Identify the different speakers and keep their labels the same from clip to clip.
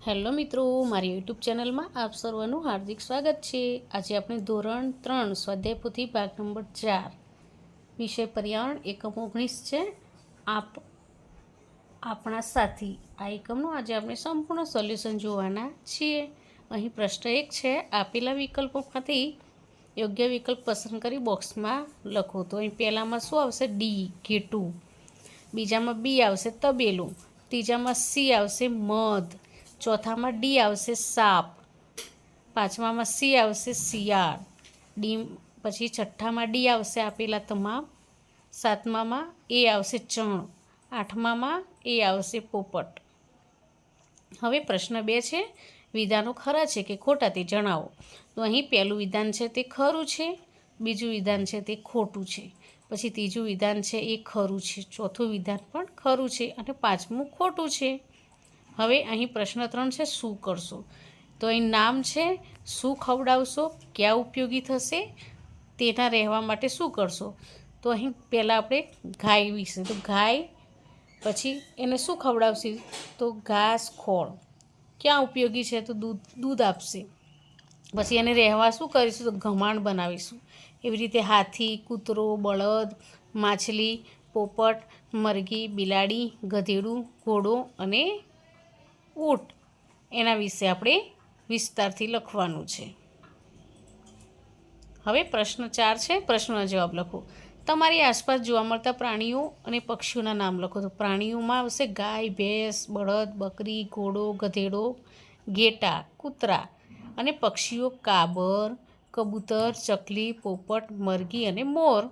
Speaker 1: Hello મિત્રો, મારી YouTube ચેનલમાં આપ સર્વનું હાર્દિક સ્વાગત છે। આજે આપણે ધોરણ 3 સ્વાધ્યાય પોથી ભાગ નંબર 4 વિષય પર્યાવરણ એકમ 19 છે। આપણા સાથી આ એકમનું આજે આપણે સંપૂર્ણ સોલ્યુશન જોવાના છીએ। અહીં પ્રશ્ન 1 છે, આપેલા વિકલ્પોમાંથી યોગ્ય વિકલ્પ પસંદ કરી બોક્સમાં લખો। તો અહીં પહેલામાં શું આવશે? ડી ઘેટું, બીજામાં બી આવશે તબેલું, ત્રીજામાં સી આવશે મધ, ચોથામાં ડી આવશે સાપ, પાંચમામાં સી આવશે શિયાળ, ડી પછી છઠ્ઠામાં ડી આવશે આપેલા તમામ, સાતમામાં એ આવશે ચણ, આઠમામાં એ આવશે પોપટ। હવે પ્રશ્ન 2 છે, વિધાનો ખરા છે કે ખોટા તે જણાવો। તો અહીં પહેલું વિધાન છે તે ખરું છે, બીજું વિધાન છે તે ખોટું છે, પછી ત્રીજું વિધાન છે એ ખરું છે, ચોથું વિધાન પણ ખરું છે અને પાંચમું ખોટું છે। હવે અહીં પ્રશ્ન 3 છે, શું કરશો? તો અહીં નામ છે, શું ખવડાવશો, ક્યાં ઉપયોગી થશે, તેના રહેવા માટે શું કરશો? તો અહીં પહેલાં આપણે ગાય વિશે, તો ગાય પછી એને શું ખવડાવશે? તો ઘાસ ખોળ, ક્યાં ઉપયોગી છે? તો દૂધ આપશે। પછી એને રહેવા શું કરીશું? તો ગમાણ બનાવીશું। એવી રીતે હાથી, કૂતરો, બળદ, માછલી, પોપટ, મરઘી, બિલાડી, ગધેડું, ઘોડો અને ઊંટ, એના વિશે આપણે વિસ્તારથી લખવાનું છે। હવે પ્રશ્ન 4 છે, પ્રશ્નનો જવાબ લખો। તમારી આસપાસ જોવા મળતા પ્રાણીઓ અને પક્ષીઓના નામ લખો। તો પ્રાણીઓમાં આવશે ગાય, ભેંસ, બળદ, બકરી, ઘોડો, ગધેડો, ઘેટા, કૂતરા, અને પક્ષીઓ કાબર, કબૂતર, ચકલી, પોપટ, મરઘી અને મોર।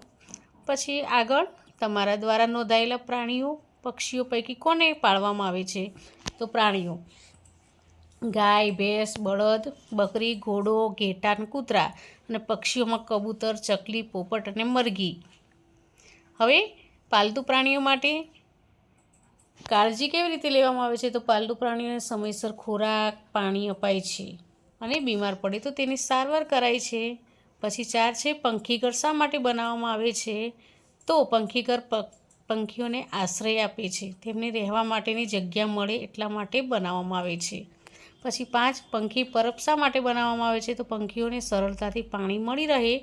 Speaker 1: પછી આગળ તમારા દ્વારા નોંધાયેલા પ્રાણીઓ પક્ષીઓ પૈકી કોને પાળવામાં આવે છે? તો પ્રાણીઓ ગાય, ભેંસ, બળદ, બકરી, ઘોડો, ઘેટા અને કૂતરા, અને પક્ષીઓમાં કબૂતર, ચકલી, પોપટ અને મરઘી। હવે પાલતુ પ્રાણીઓ માટે કાળજી કેવી રીતે લેવામાં આવે છે? તો પાલતુ પ્રાણીઓને સમયસર ખોરાક, પાણી અપાય છે અને બીમાર પડે તો તેની સારવાર કરાય છે। પછી 4 છે, પંખીઘર શા માટે બનાવવામાં આવે છે? તો પંખીઘર પંખીઓને આશ્રય આપે છે, તેમને રહેવા માટેની જગ્યા મળે એટલા માટે બનાવવામાં આવે છે। પછી 5, પંખી પરબ શા માટે બનાવવામાં આવે છે? તો પંખીઓને સરળતાથી પાણી મળી રહે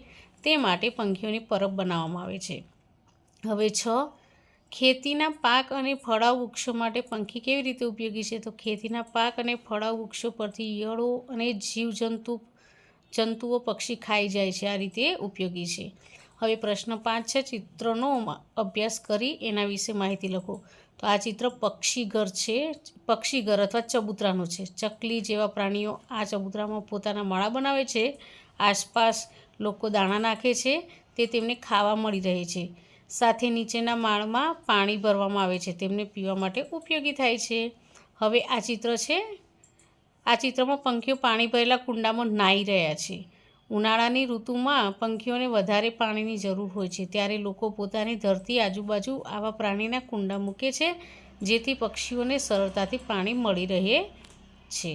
Speaker 1: તે માટે પંખીઓની પરબ બનાવવામાં આવે છે। હવે 6, ખેતીના પાક અને ફળાઉ વૃક્ષો માટે પંખી કેવી રીતે ઉપયોગી છે? તો ખેતીના પાક અને ફળાઉ વૃક્ષો પરથી ઈયળો અને જંતુઓ પક્ષી ખાઈ જાય છે, આ રીતે ઉપયોગી છે। હવે પ્રશ્ન 5 છે, ચિત્રનો અભ્યાસ કરી એના વિશે માહિતી લખો। તો આ ચિત્ર પક્ષીઘર અથવા ચબૂતરાનું છે। ચકલી જેવા પ્રાણીઓ આ ચબૂતરામાં પોતાના માળા બનાવે છે, આસપાસ લોકો દાણા નાખે છે, તે તેમને ખાવા મળી રહે છે, સાથે નીચેના માળમાં પાણી ભરવામાં આવે છે, તેમને પીવા માટે ઉપયોગી થાય છે। હવે આ ચિત્ર છે, આ ચિત્રમાં પંખીઓ પાણી ભરેલા કુંડામાં નાહી રહ્યા છે। ઉનાળાની ઋતુમાં પંખીઓને વધારે પાણીની જરૂર હોય છે, ત્યારે લોકો પોતાની ધરતી આજુબાજુ આવા પ્રાણીના કુંડા મૂકે છે, જેથી પક્ષીઓને સરળતાથી પાણી મળી રહે છે।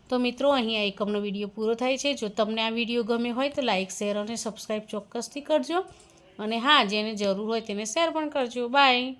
Speaker 1: તો મિત્રો, અહીં આ એકમનો વિડીયો પૂરો થાય છે। જો તમને આ વિડીયો ગમ્યો હોય તો લાઇક, શેર અને સબસ્ક્રાઈબ ચોક્કસથી કરજો, અને હા, જેને જરૂર હોય તેને શેર પણ કરજો। બાય।